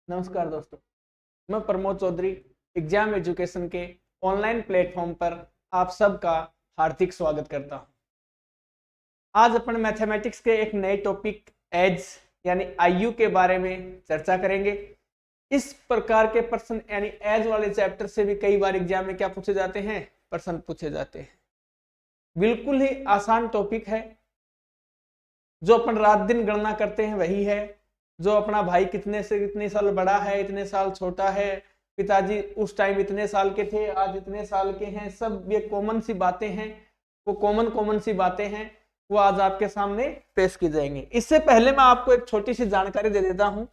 नमस्कार दोस्तों, मैं प्रमोद चौधरी एग्जाम एजुकेशन के ऑनलाइन प्लेटफॉर्म पर आप सबका हार्दिक स्वागत करता हूं। आज अपन मैथमेटिक्स के एक नए टॉपिक एज यानी आयु के बारे में चर्चा करेंगे। इस प्रकार के प्रश्न यानी एज वाले चैप्टर से भी कई बार एग्जाम में क्या पूछे जाते हैं, प्रश्न पूछे जाते हैं। बिल्कुल ही आसान टॉपिक है। जो अपन रात दिन गणना करते हैं वही है। जो अपना भाई कितने से कितने साल बड़ा है, इतने साल छोटा है, पिताजी उस टाइम इतने साल के थे, आज इतने साल के हैं, सब ये कॉमन सी बातें हैं। वो कॉमन सी बातें हैं, वो आज आपके सामने पेश की जाएंगी। इससे पहले मैं आपको एक छोटी सी जानकारी दे देता हूं।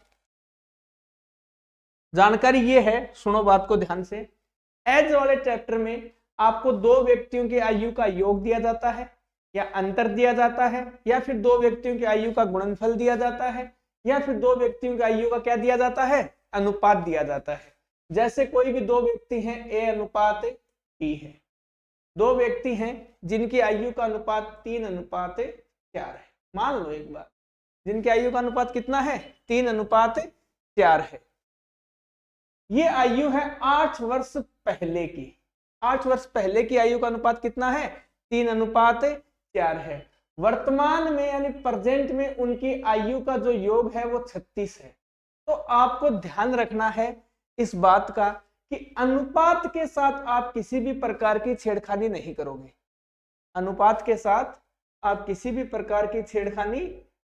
जानकारी ये है, सुनो बात को ध्यान से। एज वाले चैप्टर में आपको दो व्यक्तियों की आयु का योग दिया जाता है या अंतर दिया जाता है, या फिर दो व्यक्तियों की आयु का गुणनफल दिया जाता है, या फिर दो व्यक्तियों की आयु का क्या दिया जाता है, अनुपात दिया जाता है। जैसे कोई भी दो व्यक्ति हैं, ए अनुपात बी है। दो व्यक्ति हैं जिनकी आयु का अनुपात 3:4 है। मान लो एक बार, जिनकी आयु का अनुपात कितना है, 3:4 है। ये आयु है 8 वर्ष पहले की। 8 वर्ष पहले की आयु का अनुपात कितना है, 3:4 है। वर्तमान में यानी प्रेजेंट में उनकी आयु का जो योग है वो 36 है। तो आपको ध्यान रखना है इस बात का कि अनुपात के साथ आप किसी भी प्रकार की छेड़खानी नहीं करोगे। अनुपात के साथ आप किसी भी प्रकार की छेड़खानी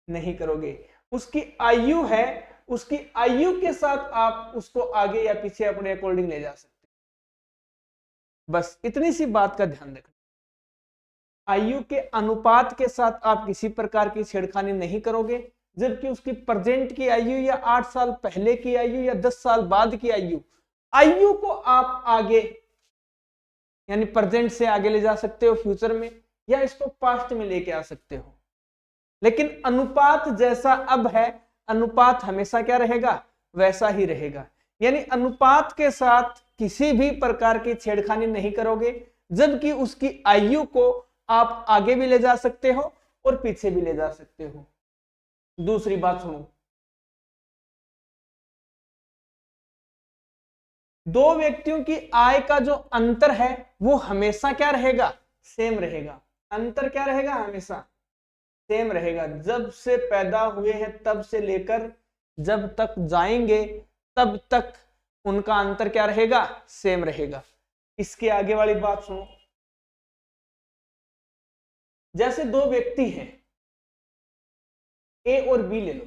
नहीं करोगे। उसकी आयु है, उसकी आयु के साथ आप उसको आगे या पीछे अपने अकॉर्डिंग ले जा सकते। बस इतनी सी बात का ध्यान रखना। आयु के अनुपात के साथ आप किसी प्रकार की छेड़खानी नहीं करोगे, जबकि उसकी प्रेजेंट की आयु या 8 साल पहले की आयु या 10 साल बाद की आयु को आप आगे यानी प्रेजेंट से आगे ले जा सकते हो फ्यूचर में, या इसको पास्ट में लेके आ सकते हो। लेकिन अनुपात जैसा अब है, अनुपात हमेशा क्या रहेगा, वैसा ही रहेगा। यानी अनुपात के साथ किसी भी प्रकार की छेड़खानी नहीं करोगे, जबकि उसकी आयु को आप आगे भी ले जा सकते हो और पीछे भी ले जा सकते हो। दूसरी बात सुनो, दो व्यक्तियों की आय का जो अंतर है वो हमेशा क्या रहेगा, सेम रहेगा। अंतर क्या रहेगा, हमेशा सेम रहेगा। जब से पैदा हुए हैं तब से लेकर जब तक जाएंगे तब तक उनका अंतर क्या रहेगा, सेम रहेगा। इसके आगे वाली बात सुनो। जैसे दो व्यक्ति हैं, ए और बी ले लो।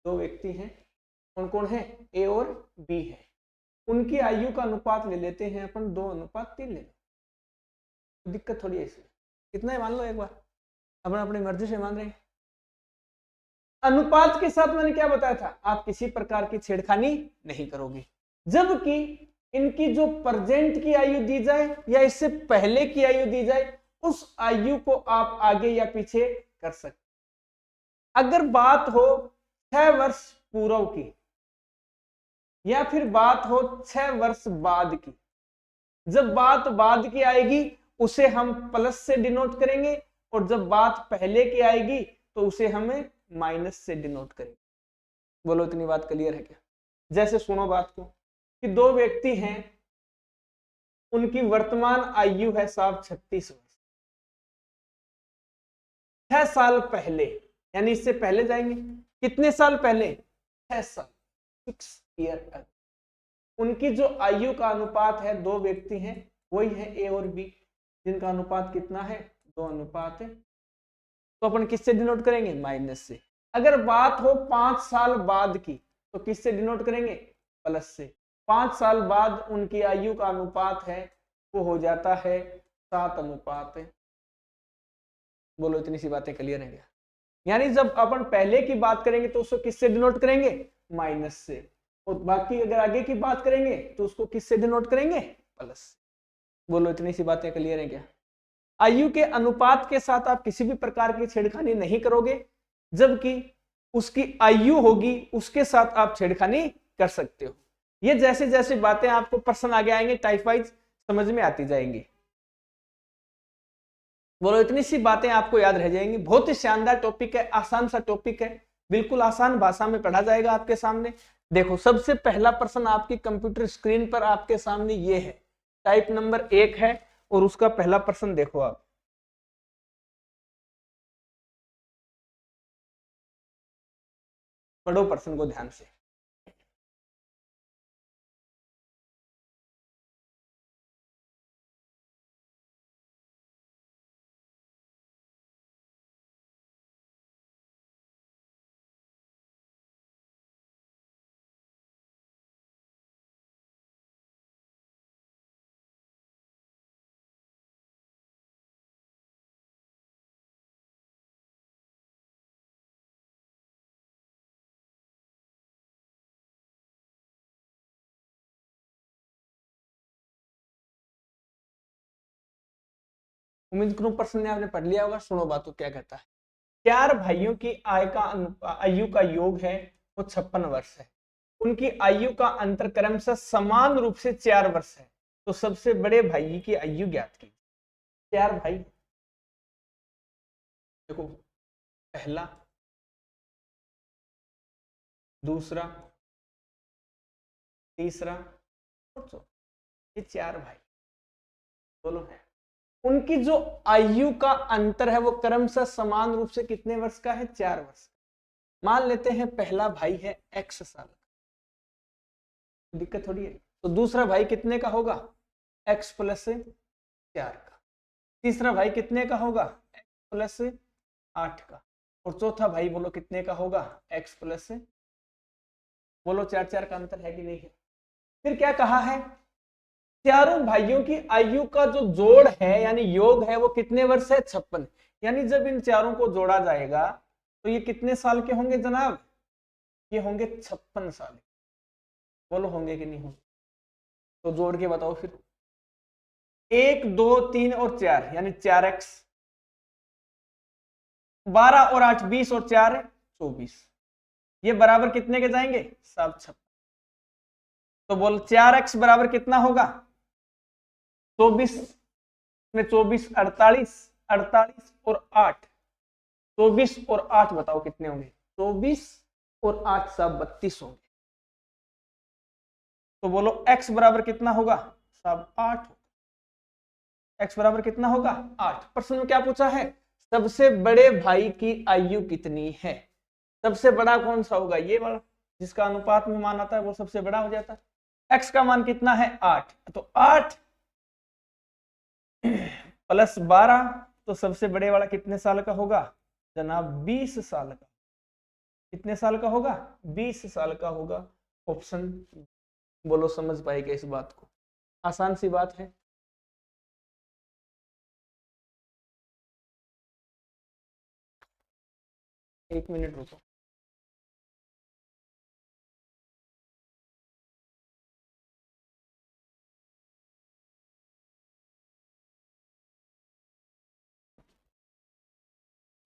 दो व्यक्ति हैं, कौन कौन है, ए और बी है। उनकी आयु का अनुपात ले लेते हैं अपन 2:3 ले लो। दिक्कत थोड़ी है इसमें, कितना है मान लो एक बार, अपन अपनी मर्जी से मान रहे हैं। अनुपात के साथ मैंने क्या बताया था, आप किसी प्रकार की छेड़खानी नहीं करोगे। जबकि इनकी जो प्रेजेंट की आयु दी जाए या इससे पहले की आयु दी जाए, उस आयु को आप आगे या पीछे कर सकते। अगर बात हो 6 वर्ष पूर्व की या फिर बात हो 6 वर्ष बाद की, जब बात बाद की आएगी उसे हम प्लस से डिनोट करेंगे, और जब बात पहले की आएगी तो उसे हमें माइनस से डिनोट करेंगे। बोलो इतनी बात क्लियर है क्या? जैसे सुनो बात को कि दो व्यक्ति हैं, उनकी वर्तमान आयु है साहब 36 वर्ष। 6 साल पहले यानी इससे पहले जाएंगे, कितने साल पहले, 6 साल, 6 ईयर। उनकी जो आयु का अनुपात है, दो व्यक्ति हैं वही है ए और बी, जिनका अनुपात कितना है, 2:5 है। तो अपन किससे डिनोट करेंगे, माइनस से। अगर बात हो 5 साल बाद की तो किससे डिनोट करेंगे, प्लस से। 5 साल बाद उनकी आयु का अनुपात है वो हो जाता है 7:1। बोलो इतनी सी बातें क्लियर है क्या? यानी जब अपन पहले की बात करेंगे तो उसको किससे डिनोट करेंगे, माइनस से, और बाकी अगर आगे की बात करेंगे तो उसको किससे डिनोट करेंगे, प्लस। बोलो इतनी सी बातें क्लियर है क्या? आयु के अनुपात के साथ आप किसी भी प्रकार की छेड़खानी नहीं करोगे, जबकि उसकी आयु होगी उसके साथ आप छेड़खानी कर सकते हो। ये जैसे जैसे बातें आपको प्रश्न आगे आएंगे टाइप वाइज समझ में आती जाएंगी। बोलो इतनी सी बातें आपको याद रह जाएंगी। बहुत ही शानदार टॉपिक है, आसान सा टॉपिक है। बिल्कुल आसान भाषा में पढ़ा जाएगा आपके सामने। देखो सबसे पहला प्रश्न आपकी कंप्यूटर स्क्रीन पर आपके सामने ये है, टाइप नंबर 1 है और उसका पहला प्रश्न देखो आप। पढ़ो प्रश्न को ध्यान से। उम्मीद करूं प्रश्न ने आपने पढ़ लिया होगा। सुनो बात को क्या कहता है। 4 भाइयों की आयु का योग है वो 56 वर्ष है। उनकी आयु का अंतर क्रमशः समान रूप से 4 वर्ष है। तो सबसे बड़े भाई की आयु ज्ञात की। 4 भाई, देखो पहला, दूसरा, तीसरा और चौथा, ये 4 भाई बोलो है। उनकी जो आयु का अंतर है वो क्रमशः समान रूप से कितने वर्ष का है? 4 वर्ष। मान लेते हैं पहला भाई है x साल का, दिक्कत थोड़ी है। तो दूसरा भाई कितने का होगा? x प्लस 4 का। तीसरा भाई कितने का होगा? x प्लस 8 का। और चौथा भाई बोलो कितने का होगा? x प्लस, बोलो 4 का अंतर है कि नहीं है? फिर क्या कहा है? चारों भाइयों की आयु का जो जोड़ है यानी योग है वो कितने वर्ष है? 56। यानी जब इन चारों को जोड़ा जाएगा तो ये कितने साल के होंगे जनाब? ये होंगे 56 साल। बोलो होंगे कि नहीं होंगे? तो जोड़ के बताओ फिर। 1 2 3 और 4 यानी 4x, 12 और 8 20 और 4 24। ये बराबर कितने के जाएंगे? सब 56। तो बोल 4x बराबर कितना होगा? 24 में 24 48, 48 और 8, 24 और 8 बताओ कितने होंगे? 24 और 8 सब 32 होंगे। तो बोलो x बराबर कितना होगा? सब 8। x बराबर कितना होगा? 8। प्रश्न में क्या पूछा है? सबसे बड़े भाई की आयु कितनी है? सबसे बड़ा कौन सा होगा? ये वाला जिसका अनुपात में मान आता है वो सबसे बड़ा हो जाता है। x का मान कितना है? 8। तो 8 प्लस 12, तो सबसे बड़े वाला कितने साल का होगा जनाब? 20 साल का। कितने साल का होगा? 20 साल का होगा। ऑप्शन, बोलो समझ पाएगा इस बात को? आसान सी बात है। एक मिनट रुको।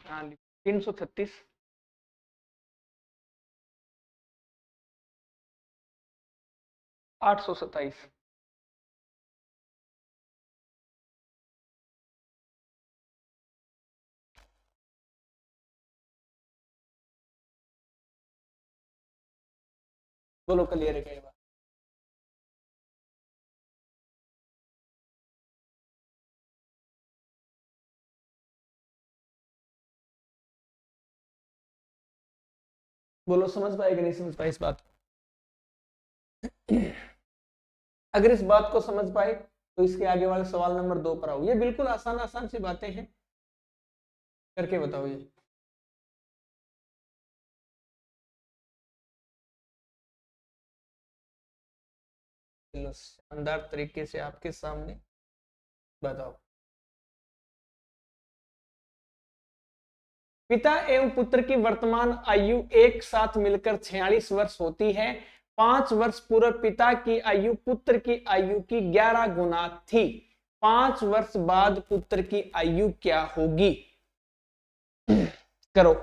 हाँ 336, 827। बोलो क्लियर है क्या ये बात? बोलो समझ पाए कि नहीं समझ पाए इस बात को? अगर इस बात को समझ पाए तो इसके आगे वाले सवाल नंबर 2 पर आओ। ये बिल्कुल आसान आसान सी बातें हैं, करके बताओ ये। चलो शानदार तरीके से आपके सामने बताओ। पिता एवं पुत्र की वर्तमान आयु एक साथ मिलकर 46 वर्ष होती है। 5 वर्ष पूर्व पिता की आयु पुत्र की आयु की 11 गुना थी। 5 वर्ष बाद पुत्र की आयु क्या होगी? करो।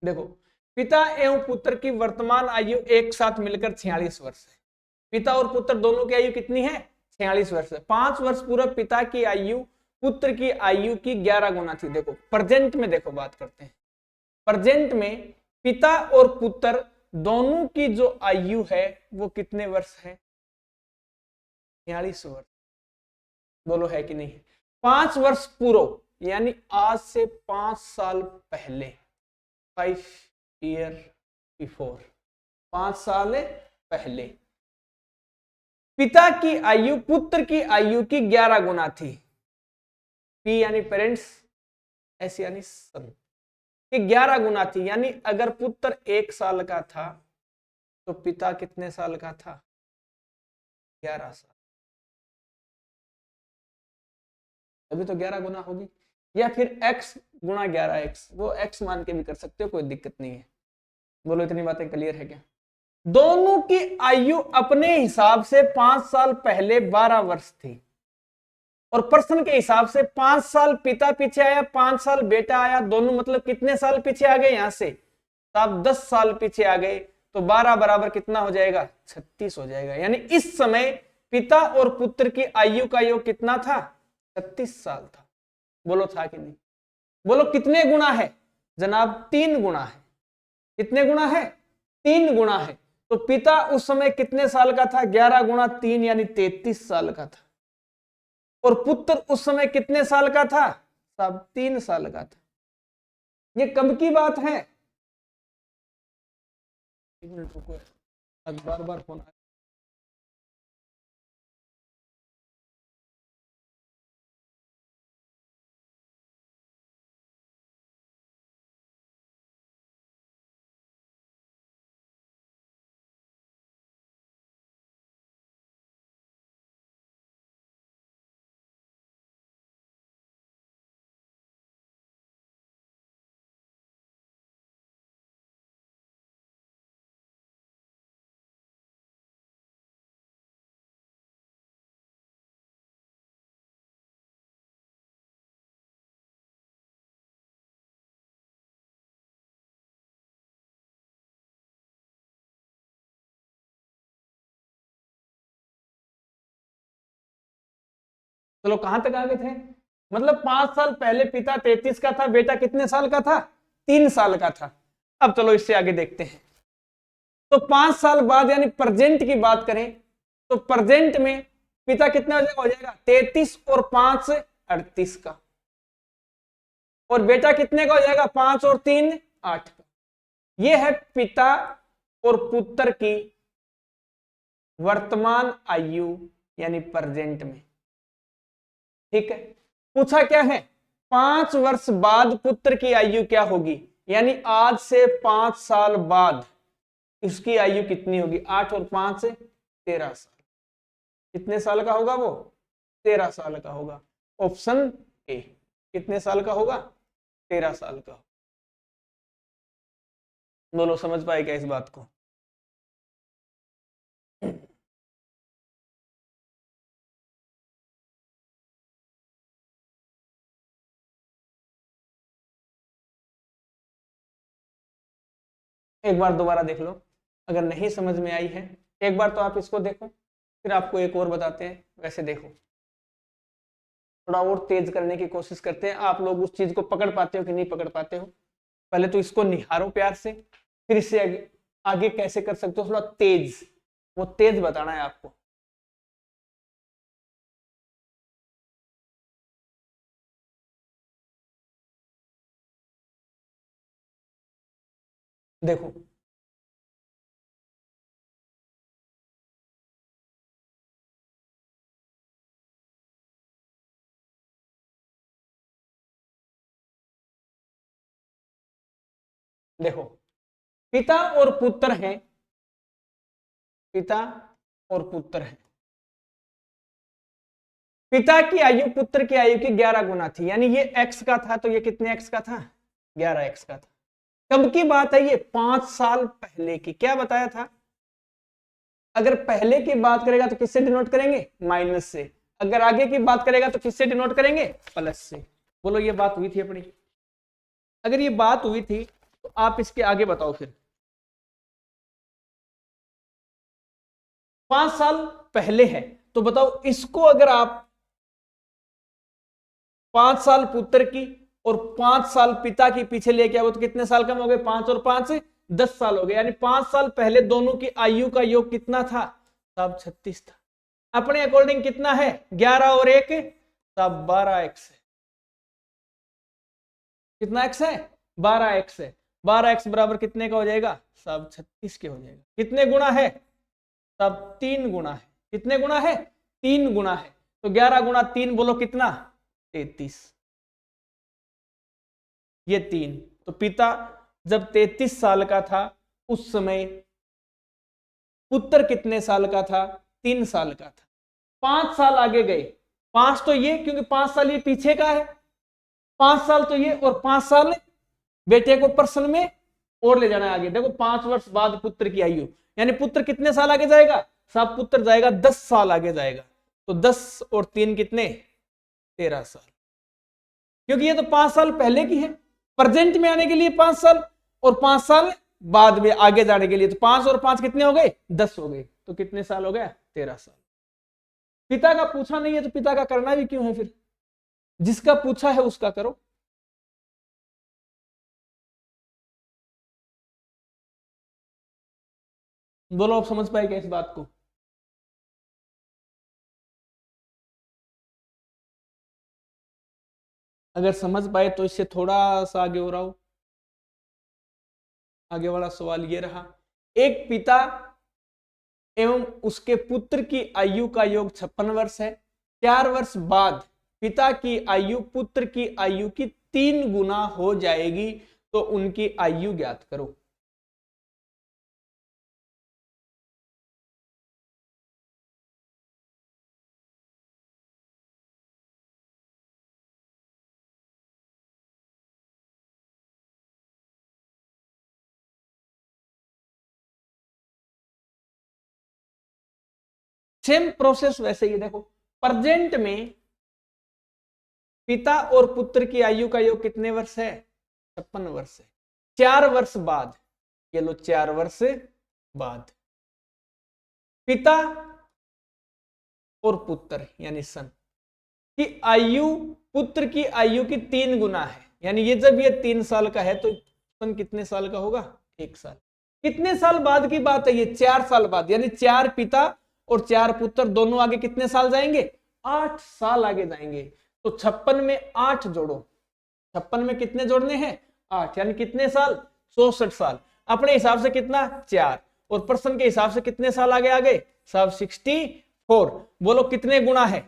देखो, पिता एवं पुत्र की वर्तमान आयु एक साथ मिलकर 46 वर्ष है। पिता और पुत्र दोनों की आयु कितनी है? 46 वर्ष है। 5 वर्ष पूर्व पिता की आयु पुत्र की आयु की 11 गुना थी। देखो प्रेजेंट में, देखो बात करते हैं प्रेजेंट में पिता और पुत्र दोनों की जो आयु है वो कितने वर्ष है? 46 वर्ष। बोलो है कि नहीं? 5 वर्ष पूर्व यानी आज से 5 साल पहले, 5 ईयर बिफोर, 5 साल पहले पिता की आयु पुत्र की आयु की 11 गुना थी। पी यानी पेरेंट्स, एस यानी सन, कि 11 गुना थी। यानी अगर पुत्र 1 साल का था तो पिता कितने साल का था? 11 साल। अभी तो 11 गुना होगी, या फिर x गुना 11x, वो x मान के भी कर सकते हो, कोई दिक्कत नहीं है। बोलो इतनी बातें क्लियर है क्या? दोनों की आयु अपने हिसाब से 5 साल पहले 12 वर्ष थी, और प्रश्न के हिसाब से 5 साल पिता पीछे आया, 5 साल बेटा आया, दोनों मतलब कितने साल पीछे आ गए? यहां से तो आप 10 साल पीछे आ गए, तो 12 बराबर कितना हो जाएगा? 36 हो जाएगा। यानी इस समय पिता और पुत्र की आयु का योग कितना था? 36 साल था। बोलो था कि नहीं? बोलो कितने गुना है जनाब? 3 गुना है। कितने गुना है? 3 गुना है। तो पिता उस समय कितने साल का था? 11 गुना 3 यानी 33 साल का था। और पुत्र उस समय कितने साल का था? सब 3 साल का था। ये कब की बात है? एक मिनट रुको, बार बार फोन। चलो कहां तक आ गए थे? मतलब 5 साल पहले पिता 33 का था, बेटा कितने साल का था? 3 साल का था। अब चलो इससे आगे देखते हैं। तो 5 साल बाद यानी प्रेजेंट की बात करें तो प्रेजेंट में पिता कितना हो जाएगा? 33 और 5 38 का, और बेटा कितने का हो जाएगा? 5 और 3 8 का। यह है पिता और पुत्र की वर्तमान आयु यानी प्रेजेंट में। ठीक है, पूछा क्या है? 5 वर्ष बाद पुत्र की आयु क्या होगी? यानी आज से 5 साल बाद इसकी आयु कितनी होगी? 8 और 5 13 साल। कितने साल का होगा वो? 13 साल का होगा। Option A. कितने साल का होगा? 13 साल का। बोलो समझ पाए क्या इस बात को? एक बार दोबारा देख लो, अगर नहीं समझ में आई है एक बार तो आप इसको देखो, फिर आपको एक और बताते हैं। वैसे देखो, थोड़ा और तेज करने की कोशिश करते हैं। आप लोग उस चीज को पकड़ पाते हो कि नहीं पकड़ पाते हो? पहले तो इसको निहारो प्यार से, फिर इससे आगे कैसे कर सकते हो थोड़ा तेज, वो तेज बताना है आपको। देखो देखो, पिता और पुत्र हैं, पिता और पुत्र हैं। पिता की आयु पुत्र की आयु की 11 गुना थी, यानी ये x का था तो ये कितने x का था? 11x का था। कब की बात है ये? 5 साल पहले की। क्या बताया था? अगर पहले की बात करेगा तो किससे डिनोट करेंगे? माइनस से। अगर आगे की बात करेगा तो किससे डिनोट करेंगे? प्लस से। बोलो ये बात हुई थी अपनी? अगर ये बात हुई थी तो आप इसके आगे बताओ फिर। 5 साल पहले है, तो बताओ इसको अगर आप 5 साल पुत्र की और 5 साल पिता की पीछे लेके आओ तो कितने साल कम हो गए? 5 और 5 10 साल हो गए। यानी 5 साल पहले दोनों की आयु का योग कितना था? साहब 36 था। अपने अकॉर्डिंग कितना है? 11 और 1 साहब 12x है। कितना x है? 12x है। 12x बराबर कितने का हो जाएगा? साहब 36 के हो जाएगा। कितने गुना है? साहब 3 गुना है। कितने गुना है? 3 गुना है। तो 11 गुना 3 बोलो कितना? 33। ये 3। तो पिता जब 33 साल का था उस समय पुत्र कितने साल का था? 3 साल का था। 5 साल आगे गए, 5 तो ये, क्योंकि 5 साल ये पीछे का है, 5 साल तो ये और 5 साल बेटे को प्रश्न में और ले जाना है आगे। देखो 5 वर्ष बाद पुत्र की आयु, यानी पुत्र कितने साल आगे जाएगा? साहब पुत्र जाएगा 10 साल आगे जाएगा। तो 10 और 3 कितने? 13 साल। क्योंकि ये तो 5 साल पहले की है, प्रेजेंट में आने के लिए 5 साल और 5 साल बाद में आगे जाने के लिए, तो 5 और 5 कितने हो गए? 10 हो गए। तो कितने साल हो गया? 13 साल। पिता का पूछा नहीं है तो पिता का करना भी क्यों है फिर? जिसका पूछा है उसका करो। बोलो आप समझ पाए क्या इस बात को? अगर समझ पाए तो इससे थोड़ा सा आगे हो रहा हो। आगे वाला सवाल ये रहा, एक पिता एवं उसके पुत्र की आयु का योग 56 वर्ष है। 4 वर्ष बाद पिता की आयु पुत्र की आयु की 3 गुना हो जाएगी, तो उनकी आयु ज्ञात करो। सेम प्रोसेस वैसे ही। देखो प्रेजेंट में पिता और पुत्र की आयु का योग कितने वर्ष है? 56 वर्ष है। 4 वर्ष बाद, ये लो 4 वर्ष बाद पिता और पुत्र यानी सन की आयु पुत्र की आयु की 3 गुना है। यानी ये जब ये 3 साल का है तो सन कितने साल का होगा? 1 साल। कितने साल बाद की बात है ये? 4 साल बाद। यानी 4 पिता और 4 पुत्र दोनों आगे कितने साल जाएंगे? 8 साल आगे जाएंगे। तो 56 में 8 जोड़ो। 56 में कितने जोड़ने हैं? 8। यानी कितने साल? 64 साल। अपने हिसाब से कितना? 4। और प्रश्न के हिसाब से कितने साल आगे आ गए? साहब 64। बोलो कितने गुना है?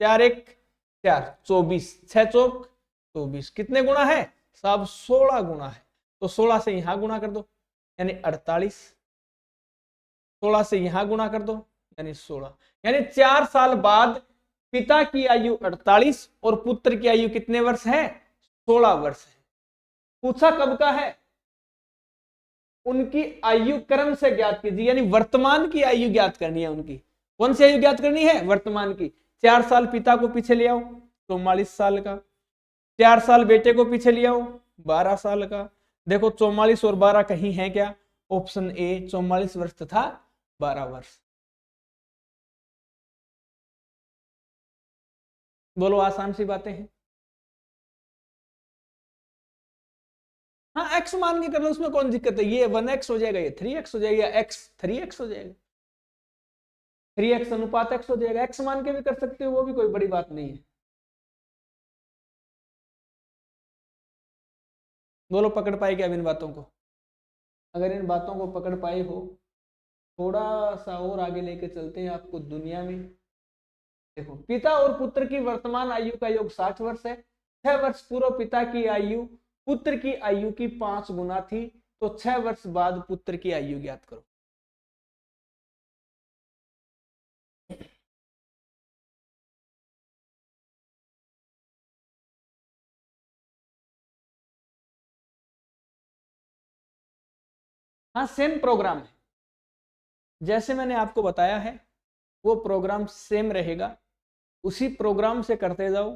4 1 4 24, 6 चौक 24। कितने गुना है? साहब 16 गुना है। तो 16 से यहां गुना कर दो यानी 48। 16 से यहां गुना कर दो यानी 16। यानी 4 साल बाद पिता की आयु 48 और पुत्र की आयु कितने वर्ष है? 16 वर्ष है। पूछा कब का है? उनकी आयु क्रम से ज्ञात कीजिए, यानी वर्तमान की आयु ज्ञात करनी है उनकी। कौन सी आयु ज्ञात करनी है? वर्तमान की। 4 साल पिता को पीछे ले आओ 44 साल का। 4 साल बेटे को पीछे ले आओ 12 साल का। देखो 44 और 12 कहीं है क्या? ऑप्शन ए 44 वर्ष तथा 12 वर्ष। बोलो आसान सी बातें हैं। हाँ एक्स मान के कर लो, उसमें कौन दिक्कत है? ये 1x हो जाएगा, ये 3x हो जाएगा, x 3x हो जाएगा, 3x अनुपात x हो जाएगा। x मान के भी कर सकते हो, वो भी कोई बड़ी बात नहीं है। बोलो पकड़ पाए क्या इन बातों को? अगर इन बातों को पकड़ पाए हो, थोड़ा सा और आगे लेके चलते हैं आपको दुनिया में। देखो पिता और पुत्र की वर्तमान आयु का योग 60 वर्ष है। 6 वर्ष पूर्व पिता की आयु पुत्र की आयु की 5 गुना थी, तो 6 वर्ष बाद पुत्र की आयु ज्ञात करो। हाँ सेम प्रोग्राम है, जैसे मैंने आपको बताया है वो प्रोग्राम सेम रहेगा। उसी प्रोग्राम से करते जाओ,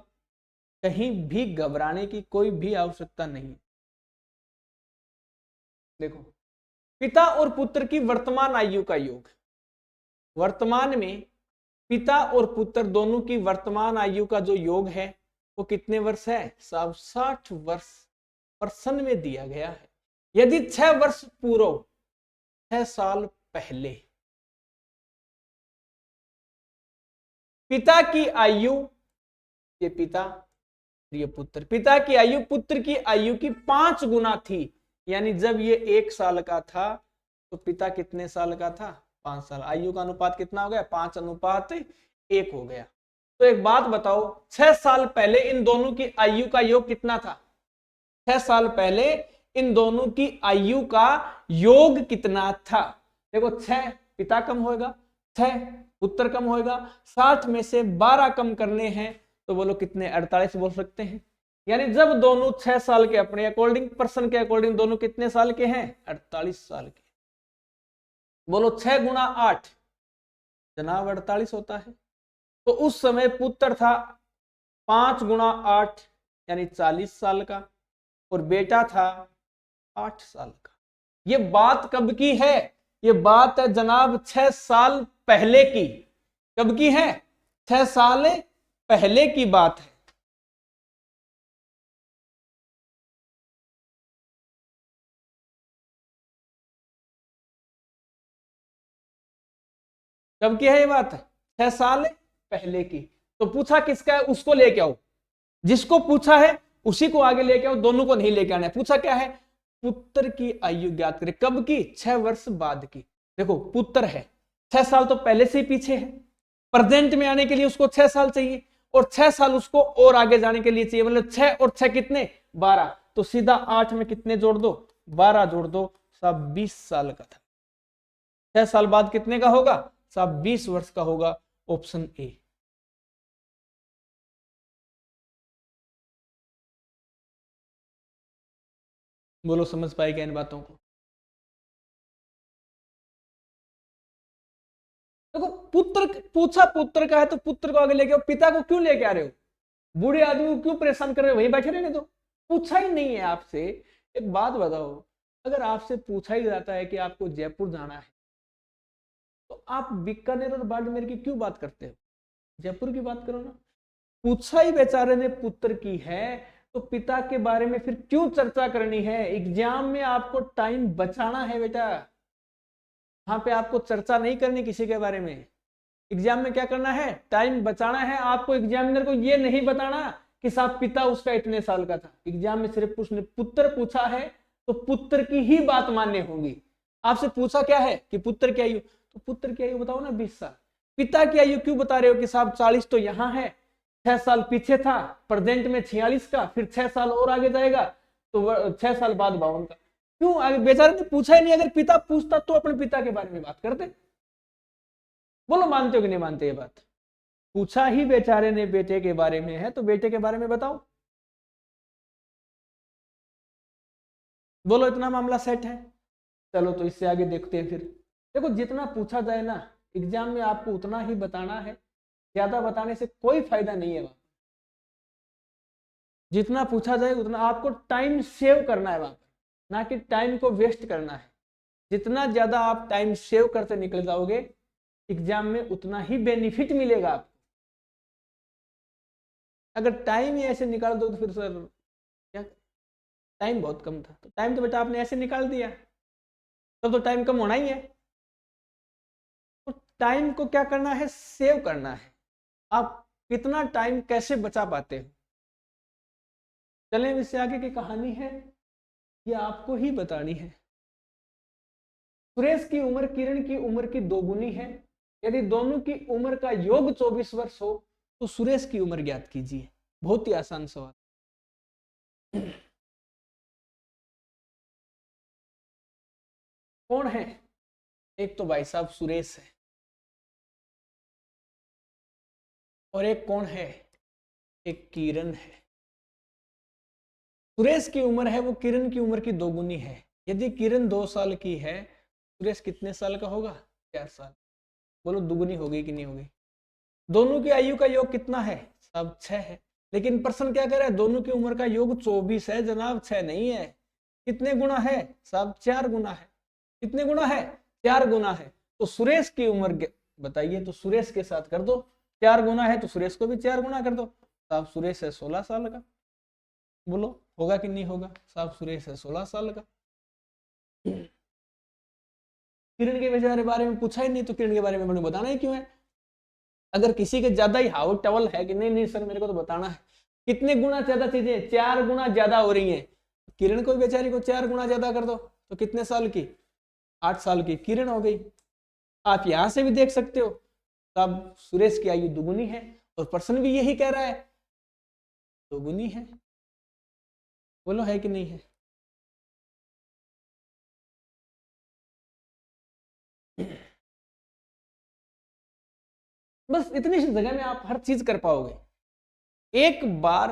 कहीं भी घबराने की कोई भी आवश्यकता नहीं। देखो, पिता और पुत्र की वर्तमान आयु का योग, वर्तमान में पिता और पुत्र दोनों की वर्तमान आयु का जो योग है वो कितने वर्ष है? 60 वर्ष प्रश्न में दिया गया है। यदि 6 वर्ष पूर्व, 6 साल पहले पिता की आयु, ये पिता, ये पुत्र, पिता की आयु पुत्र की आयु की 5 गुना थी, यानी जब ये 1 साल का था तो पिता कितने साल का था? 5 साल। आयु का अनुपात कितना हो गया? 5:1 हो गया। तो एक बात बताओ, 6 साल पहले इन दोनों की आयु का योग कितना था? 6 साल पहले इन दोनों की आयु का योग कितना था? देखो, 6 पिता कम होगा, 6 पुत्र कम होगा, 60 में से 12 कम करने हैं तो बोलो कितने? 48 बोल सकते हैं। यानी जब दोनों 6 साल के, अपने अकॉर्डिंग, पर्सन के अकॉर्डिंग दोनों कितने साल के हैं? 48 साल के। बोलो 6 गुणा 8 जनाब 48 होता है। तो उस समय पुत्र था 5 गुणा 8 यानी 40 साल का, और बेटा था 8 साल का। ये बात कब की है? ये बात है जनाब 6 साल पहले की। कब की है? 6 साल पहले की बात है। कब की है ये बात? 6 साल पहले की। तो पूछा किसका है? उसको लेके आओ, जिसको पूछा है उसी को आगे लेके आओ, दोनों को नहीं लेके आना है। पूछा क्या है? पुत्र की आयु ज्ञात करें। कब की? 6 वर्ष बाद की। देखो, पुत्र है 6 साल तो पहले से ही पीछे है, प्रेजेंट में आने के लिए उसको 6 साल चाहिए, और 6 साल उसको और आगे जाने के लिए चाहिए। मतलब 6 और 6 कितने? 12। तो सीधा 8 में कितने जोड़ दो? 12 जोड़ दो, सब 20 साल का था। 6 साल बाद कितने का होगा? सब 20 वर्ष का होगा। Option A. बोलो, समझ पाए क्या इन बातों को? देखो, पुत्र पूछा, पुत्र का है तो पुत्र को आगे लेके आओ। पिता को क्यों लेके आ रहे हो? बूढ़े आदमी को क्यों परेशान कर रहे हो? वहीं बैठे रहने दो। पूछा ही नहीं है आपसे। एक बात बताओ, अगर आपसे पूछा ही जाता है कि आपको जयपुर जाना है तो आप बीकानेर और बाड़मेर की क्यों बात करते हो? जयपुर की बात करो ना। पूछा ही बेचारे ने पुत्र की है तो पिता के बारे में फिर क्यों चर्चा करनी है? एग्जाम में आपको टाइम बचाना है बेटा, वहां पे आपको चर्चा नहीं करनी किसी के बारे में। एग्जाम में क्या करना है? टाइम बचाना है। आपको एग्जामिनर को ये नहीं बताना कि साहब पिता उसका इतने साल का था। एग्जाम में सिर्फ उसने पुत्र पूछा है तो पुत्र की ही बात माननी होगी। आपसे पूछा क्या है कि पुत्र की आयु, तो पुत्र की आयु बताओ ना 20 साल। पिता की आयु क्यों बता रहे हो कि साहब 40 तो यहाँ है, 6 साल पीछे था, प्रेजेंट में 46 का, फिर 6 साल और आगे जाएगा तो 6 साल बाद 52 का। क्यों? आगे बेचारे ने पूछा ही नहीं। अगर पिता पूछता तो अपने पिता के बारे में बात करते। बोलो, मानते हो कि नहीं मानते ये बात? पूछा ही बेचारे ने बेटे के बारे में है तो बेटे के बारे में बताओ। बोलो, इतना मामला सेट है। चलो तो इससे आगे देखते हैं फिर। देखो, जितना पूछा जाए ना एग्जाम में आपको उतना ही बताना है, ज्यादा बताने से कोई फायदा नहीं है। जितना पूछा जाए उतना आपको टाइम सेव करना है वहां पर, ना कि टाइम को वेस्ट करना है। जितना ज्यादा आप टाइम सेव करते निकल जाओगे एग्जाम में उतना ही बेनिफिट मिलेगा आपको। अगर टाइम ही ऐसे निकाल दो तो फिर सर क्या, टाइम बहुत कम था तो टाइम तो बेटा आपने ऐसे निकाल दिया, तब तो टाइम कम होना ही है। तो टाइम को क्या करना है? सेव करना है। आप कितना टाइम कैसे बचा पाते हो? चलें, इससे आगे की कहानी है ये आपको ही बतानी है। सुरेश की उम्र किरण की उम्र की दोगुनी है। यदि दोनों की उम्र का योग 24 वर्ष हो तो सुरेश की उम्र ज्ञात कीजिए। बहुत ही आसान सवाल। कौन है? एक तो भाई साहब सुरेश है, और एक कौन है? एक किरण है। सुरेश की उम्र है वो किरण की उम्र की दोगुनी है। यदि किरण 2 साल की है, सुरेश कितने साल का होगा? 4 साल। बोलो, दुगुनी हो गई कि नहीं हो गई? दोनों की आयु का योग कितना है? सब 6 है। लेकिन प्रश्न क्या कर रहा है? दोनों की उम्र का योग 24 है जनाब, 6 नहीं है। कितने गुना है साहब? 4 गुना है। कितने गुना है? 4 गुना है। तो सुरेश की उम्र बताइए, तो सुरेश के साथ कर दो, 4 गुना है तो सुरेश को भी 4 गुना कर दो। साहब सुरेश है 16 साल का। बोलो होगा कि नहीं होगा? साहब सुरेश है 16 साल का। किरण के बेचारे बारे में पूछा ही नहीं, तो किरण के बारे में मैंने बताना ही क्यों है? अगर किसी के ज्यादा ही हाउ टवल है कि नहीं नहीं सर मेरे को तो बताना है, कितने गुना ज्यादा चीजें 4 गुना ज्यादा हो रही हैं, किरण को बेचारी को 4 गुना ज्यादा कर दो, तो कितने साल की? 8 साल की किरण हो गई। आप यहां से भी देख सकते हो, तब सुरेश की आयु दुगुनी है, और प्रश्न भी यही कह रहा है दुगुनी है। बोलो है कि नहीं है? बस इतनी सी जगह में आप हर चीज कर पाओगे। एक बार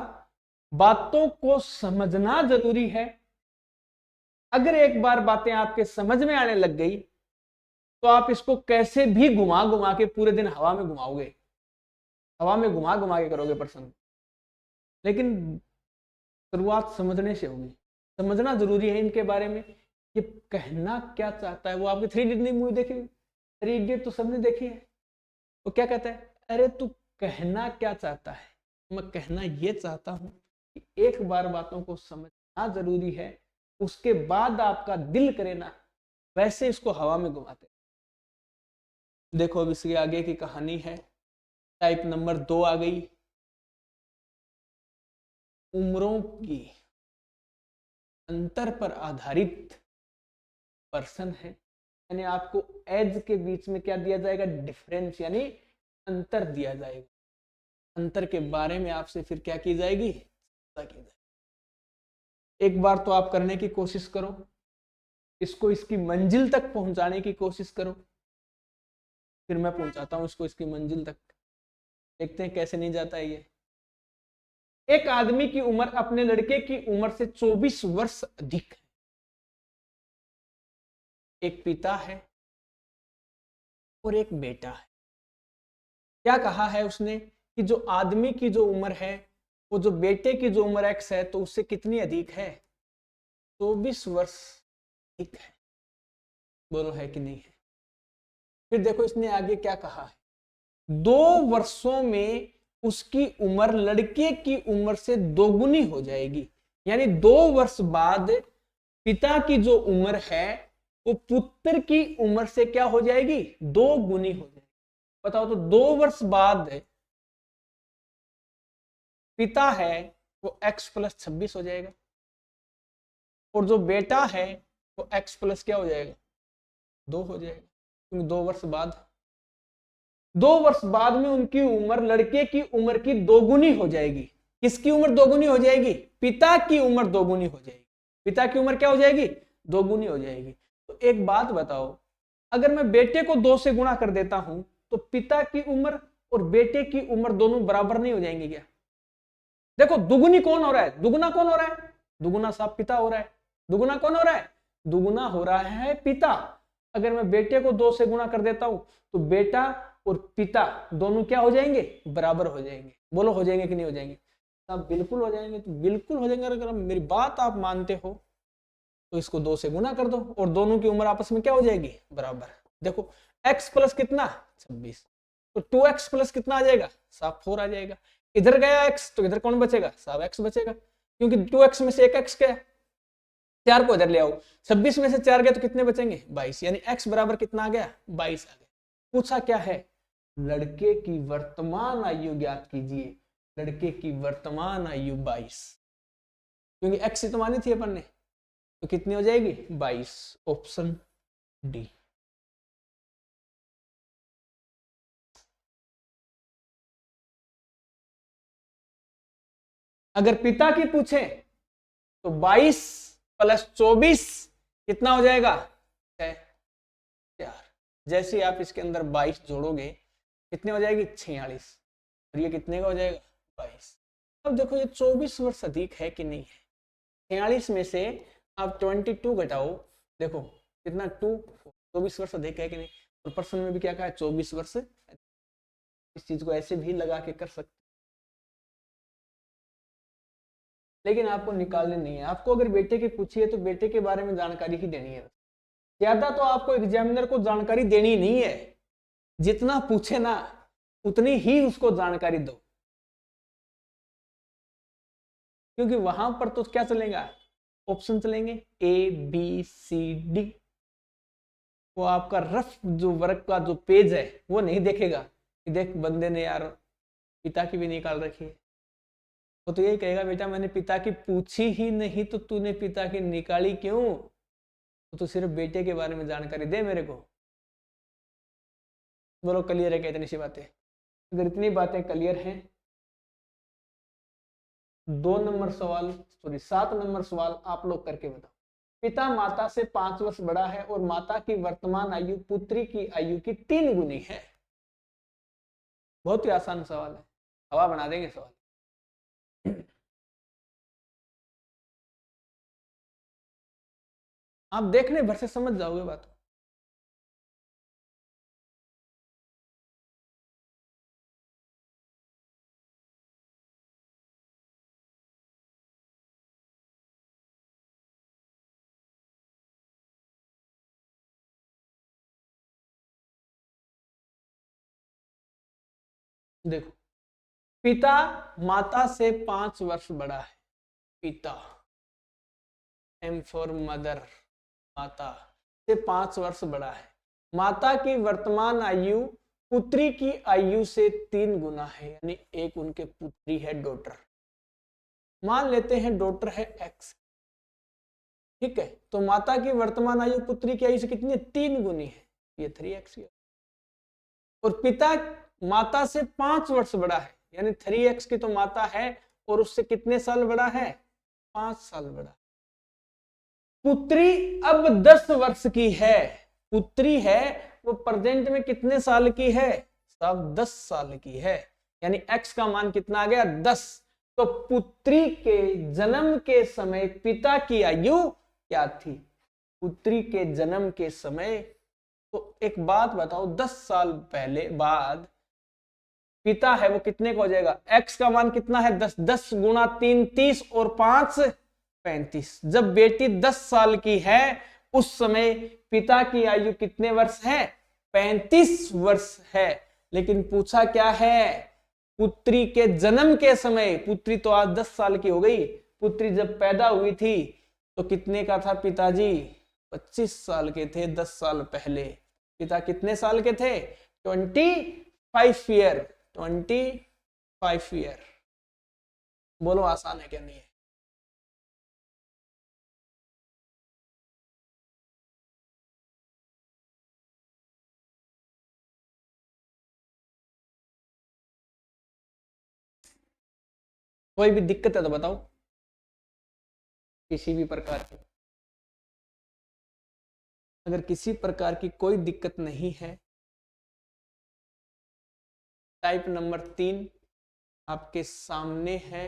बातों को समझना जरूरी है। अगर एक बार बातें आपके समझ में आने लग गई तो आप इसको कैसे भी घुमा घुमा के पूरे दिन हवा में घुमाओगे, हवा में घुमा घुमा के करोगे प्रश्न। लेकिन शुरुआत समझने से होगी। समझना जरूरी है इनके बारे में, ये कहना क्या चाहता है। वो आपकी 3 इडियट मूवी देखी? 3 इडियट तो सबने देखी है। वो क्या कहता है? अरे तू कहना क्या चाहता है? मैं कहना ये चाहता हूं कि एक बार बातों को समझना जरूरी है, उसके बाद आपका दिल करे ना, वैसे इसको हवा में घुमाते। देखो अब इसके आगे की कहानी है। टाइप नंबर 2 आ गई, उम्रों की अंतर पर आधारित पर्सन है। यानी आपको एज के बीच में क्या दिया जाएगा? डिफरेंस, यानी अंतर दिया जाएगा। अंतर के बारे में आपसे फिर क्या की जाएगी? एक बार तो आप करने की कोशिश करो, इसको इसकी मंजिल तक पहुंचाने की कोशिश करो, फिर मैं पहुंचाता हूं इसको इसकी मंजिल तक। देखते हैं कैसे नहीं जाता है ये। एक आदमी की उम्र अपने लड़के की उम्र से 24 वर्ष अधिक है। एक पिता है और एक बेटा है। क्या कहा है उसने कि जो आदमी की जो उम्र है वो जो बेटे की जो उम्र एक्स है तो उससे कितनी अधिक है? 24 वर्ष अधिक है। बोलो है कि नहीं है? फिर देखो इसने आगे क्या कहा है, 2 वर्षों में उसकी उम्र लड़के की उम्र से दोगुनी हो जाएगी। यानी 2 वर्ष बाद पिता की जो उम्र है वो पुत्र की उम्र से क्या हो जाएगी? 2 गुनी हो जाएगी। बताओ तो 2 वर्ष बाद पिता है वो x प्लस 26 हो जाएगा, और जो बेटा है वो x प्लस क्या हो जाएगा? 2 हो जाएगा। क्योंकि 2 वर्ष बाद में उनकी उम्र लड़के की उम्र की दोगुनी हो जाएगी। किसकी उम्र दोगुनी हो जाएगी? पिता की उम्र दोगुनी हो जाएगी। पिता की उम्र क्या हो जाएगी? दोगुनी हो जाएगी। तो एक बात बताओ, अगर मैं बेटे को 2 से गुणा कर देता हूं तो पिता की उम्र और बेटे की उम्र दोनों बराबर नहीं हो जाएंगे क्या? देखो दुगुनी कौन हो रहा है? दुगुना कौन हो रहा है? दुगुना साहब पिता हो रहा है। दुगुना कौन हो रहा है? दुगुना हो रहा है पिता। अगर मैं बेटे को 2 से गुणा कर देता हूं तो बेटा और पिता दोनों क्या हो जाएंगे? बराबर हो जाएंगे। बोलो हो जाएंगे कि नहीं हो जाएंगे? साहब बिल्कुल हो जाएंगे। तो बिल्कुल हो जाएंगे। अगर मेरी बात आप मानते हो तो इसको 2 से गुना कर दो और दोनों की उम्र आपस में क्या हो जाएगी? बराबर। देखो x प्लस कितना? 26। तो 2x प्लस कितना आ जाएगा? साहब 4 आ जाएगा। इधर गया x तो इधर कौन बचेगा? साहब x बचेगा, क्योंकि 2x में से एक x गया। 4 को इधर ले आओ, 26 में से 4 गया तो कितने बचेंगे? 22। यानी x बराबर कितना आ गया? 22 आ गया। पूछा क्या है? लड़के की वर्तमान आयु ज्ञात कीजिए। लड़के की वर्तमान आयु 22, क्योंकि x ही तो मानी थी अपन ने, तो कितनी हो जाएगी? 22। Option D. अगर पिता की पूछे तो 22 प्लस 24 कितना हो जाएगा? 4। जैसे आप इसके अंदर 22 जोड़ोगे कितने हो जाएगी? 46। और ये कितने का हो जाएगा? 22। अब देखो ये 24 वर्ष अधिक है कि नहीं है? 46 में से आप 22 घटाओ, देखो कितना 2, 24 वर्ष अधिक है कि नहीं? और प्रश्न में भी क्या कहा है? 24 वर्ष। इस चीज को ऐसे भी लगा के कर सकते। लेकिन आपको निकालनी नहीं है। आपको अगर बेटे की पूछी है तो बेटे के बारे में जानकारी ही देनी है। ज्यादा तो आपको एग्जामिनर को जानकारी देनी नहीं है, जितना पूछे ना उतनी ही उसको जानकारी दो, क्योंकि वहां पर तो क्या चलेगा, ऑप्शन चलेंगे ए बी सी डी। वो आपका रफ जो वर्क का जो पेज है वो नहीं देखेगा कि देख बंदे ने यार पिता की भी निकाल रखी है। वो तो यही कहेगा बेटा मैंने पिता की पूछी ही नहीं तो तूने पिता की निकाली क्यों, तो सिर्फ बेटे के बारे में जानकारी दे मेरे को। बोलो क्लियर है क्या इतनी सी बातें? अगर इतनी बातें क्लियर हैं, 7 नंबर सवाल आप लोग करके बताओ। पिता माता से 5 वर्ष बड़ा है और माता की वर्तमान आयु पुत्री की आयु की 3 गुनी है। बहुत ही आसान सवाल है, हवा बना देंगे सवाल। आप देखने भर से समझ जाओगे बात। देखो, पिता माता से 5 वर्ष बड़ा है। पिता, एम फॉर मदर, माता से 5 वर्ष बड़ा है। माता की वर्तमान आयु पुत्री की आयु से 3 गुना है, यानी एक उनके पुत्री है डॉटर। मान लेते हैं डॉटर है एक्स, ठीक है। तो माता की वर्तमान आयु पुत्री की आयु से कितनी है, 3 गुनी है, ये 3x। और पिता माता से 5 वर्ष बड़ा है, यानी 3x की तो माता है और उससे कितने साल बड़ा है, 5 साल बड़ा। पुत्री अब 10 वर्ष की है, पुत्री है वो प्रेजेंट में कितने साल की है, सब 10 साल की है, यानी x का मान कितना आ गया, 10। तो पुत्री के जन्म के समय पिता की आयु क्या थी, पुत्री के जन्म के समय। तो एक बात बताओ, 10 साल पहले बाद पिता है वो कितने का हो जाएगा, x का मान कितना है, 10। 10 गुणा 3 30 और 5 35। जब बेटी 10 साल की है उस समय पिता की आयु कितने वर्ष है, 35 वर्ष है। लेकिन पूछा क्या है, पुत्री के जन्म के समय। पुत्री तो आज 10 साल की हो गई, पुत्री जब पैदा हुई थी तो कितने का था पिताजी, 25 साल के थे 10 साल पहले। पिता कितने साल के थे, 25 ईयर, 25 ईयर। बोलो आसान है क्या, नहीं है? कोई भी दिक्कत है तो बताओ, किसी भी प्रकार की। अगर किसी प्रकार की कोई दिक्कत नहीं है, टाइप नंबर 3 आपके सामने है।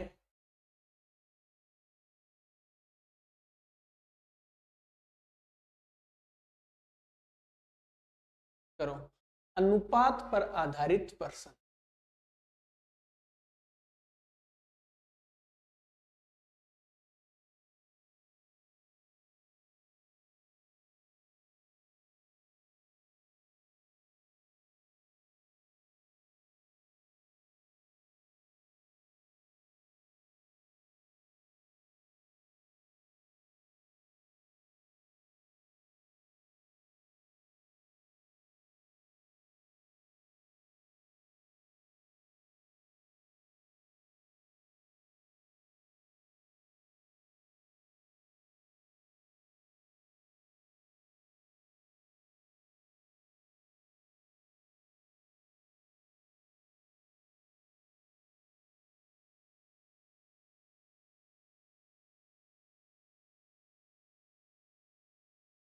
करो, अनुपात पर आधारित प्रश्न।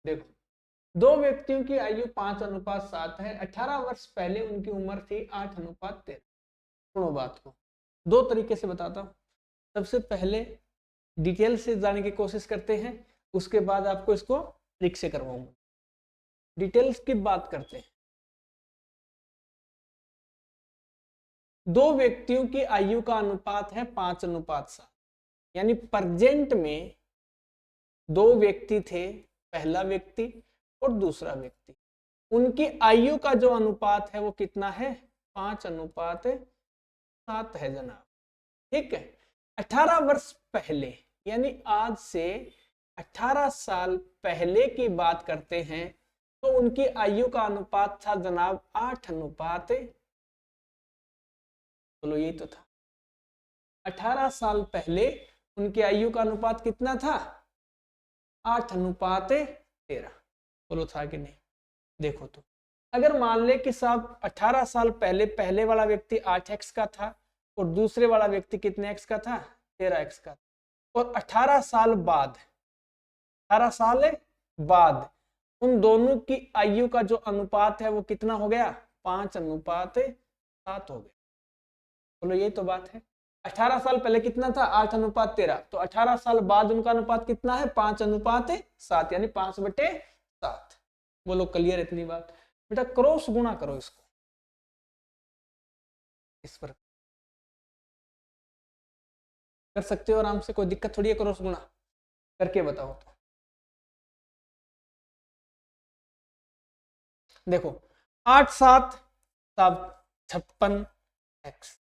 देखो, 2 व्यक्तियों की आयु 5:7 है। 18 वर्ष पहले उनकी उम्र थी 8:13। सुनो बात को, 2 तरीके से बताता हूं। सबसे पहले डिटेल से जानने की कोशिश करते हैं, उसके बाद आपको इसको ट्रिक से करवाऊंगा। डिटेल्स की बात करते हैं। 2 व्यक्तियों की आयु का अनुपात है 5:7। यानी प्रेजेंट में दो व्यक्ति थे, पहला व्यक्ति और दूसरा व्यक्ति, उनकी आयु का जो अनुपात है वो कितना है? 5:7 है जनाब। ठीक है। 18 वर्ष पहले यानी आज से 18 साल पहले की बात करते हैं तो उनकी आयु का अनुपात था जनाब 8:। बोलो यही तो था। 18 साल पहले उनकी आयु का अनुपात कितना था? 8:13। बोलो था कि नहीं? देखो तो अगर मान ले कि साहब 18 साल पहले पहले वाला व्यक्ति 8x का था और दूसरे वाला व्यक्ति कितने x का था? 13x का। और 18 साल बाद 18 साल बाद उन दोनों की आयु का जो अनुपात है वो कितना हो गया? 5:7 हो गया। बोलो यही तो बात है। 18 साल पहले कितना था? 8:13। तो 18 साल बाद उनका अनुपात कितना है? 5:7 यानी 5/7। बोलो क्लियर इतनी बात? बेटा क्रॉस गुणा करो इसको इस पर कर सकते हो आराम से, कोई दिक्कत थोड़ी है। क्रॉस गुणा करके बताओ तो। देखो 8×7 56x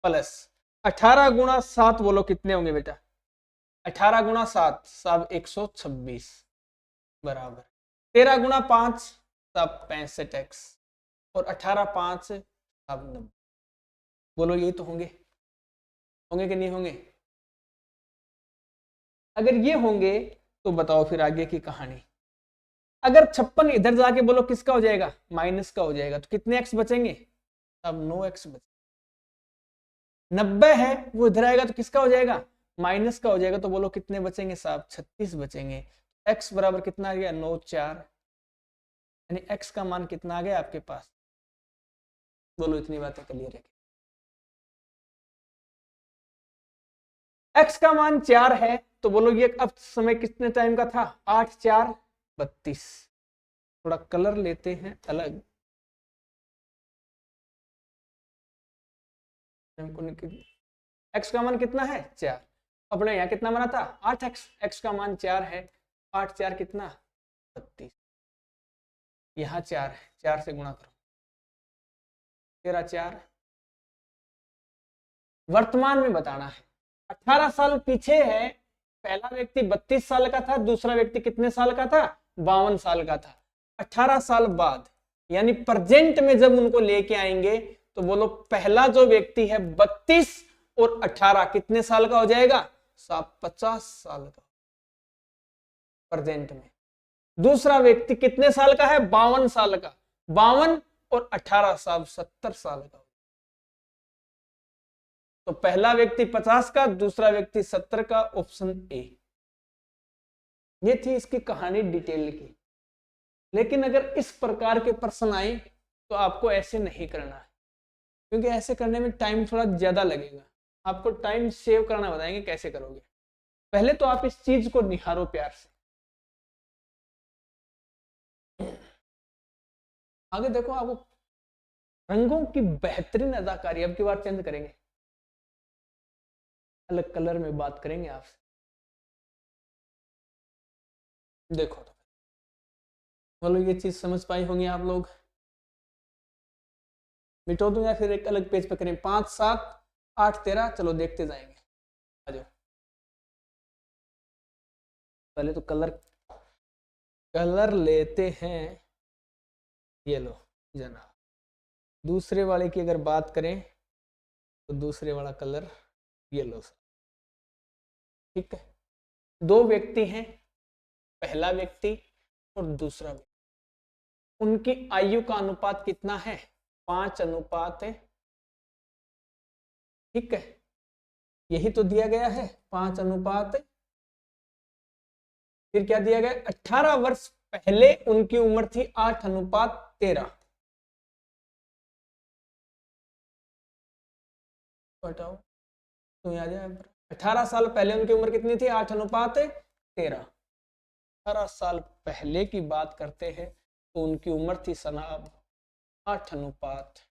प्लस 18×7 बोलो कितने होंगे बेटा? 18×7 सब 126 बराबर 13×5 सब 65x और 18×5 सब 90। बोलो यही तो होंगे कि नहीं होंगे? अगर ये होंगे तो बताओ फिर आगे की कहानी। अगर 56 इधर जाके बोलो किसका हो जाएगा? माइनस का हो जाएगा। तो कितने x बचेंगे? अब 9x बचे। 90 है वो इधर आएगा तो किसका हो जाएगा? माइनस का हो जाएगा। तो बोलो कितने बचेंगे साहब? 36 बचेंगे। x बराबर कितना आ गया? 9 4 यानी x का मान कितना आ गया आपके पास? बोलो इतनी बातें क्लियर है? x का मान 4 है तो बोलो ये अब समय कितने टाइम का था? 8 4 32। थोड़ा कलर लेते हैं अलग। x का मान कितना है? 4। अपने यहाँ कितना बना था? 8x। x का मान 4 है। 8 4 कितना? 32। यहाँ 4 है, 4 से गुणा करो। 13 4। वर्तमान में बताना है। 18 साल पीछे है, पहला व्यक्ति 32 साल का था, दूसरा व्यक्ति कितने साल का था? 52 साल का था। 18 साल बाद यानी प्रेजेंट में जब उनको लेके आएंगे तो बोलो पहला जो व्यक्ति है 32 और 18 कितने साल का हो जाएगा? 50 साल का प्रेजेंट में। दूसरा व्यक्ति कितने साल का है? 52 साल का। 52 और 18 70 साल का। तो पहला व्यक्ति 50 का, दूसरा व्यक्ति 70 का। Option A. ये थी इसकी कहानी डिटेल की। लेकिन अगर इस प्रकार के प्रश्न आए तो आपको ऐसे नहीं करना है, क्योंकि ऐसे करने में टाइम थोड़ा ज्यादा लगेगा। आपको टाइम सेव करना बताएंगे कैसे करोगे। पहले तो आप इस चीज को निहारो प्यार से। आगे देखो आपको रंगों की बेहतरीन अदाकारी। अब की बार चेंज करेंगे, अलग कलर में बात करेंगे आपसे। देखो तो बोलो ये चीज समझ पाई होंगी आप लोग? मिटो दूं या फिर एक अलग पेज पे करें? 5 7 8 13 चलो देखते जाएंगे। आ जाओ। पहले तो कलर लेते हैं। ये लो जना। दूसरे वाले की अगर बात करें तो दूसरे वाला कलर ये लो। ठीक है। दो व्यक्ति हैं, पहला व्यक्ति और दूसरा व्यक्ति। उनकी आयु का अनुपात कितना है? 5:। ठीक है, यही तो दिया गया है 5:। फिर क्या दिया गया? 18 वर्ष पहले उनकी उम्र थी 8:13। बताओ तो आ जाए। 18 साल पहले उनकी उम्र कितनी थी? 8:13। 18 साल पहले की बात करते हैं तो उनकी उम्र थी सनाब 8:।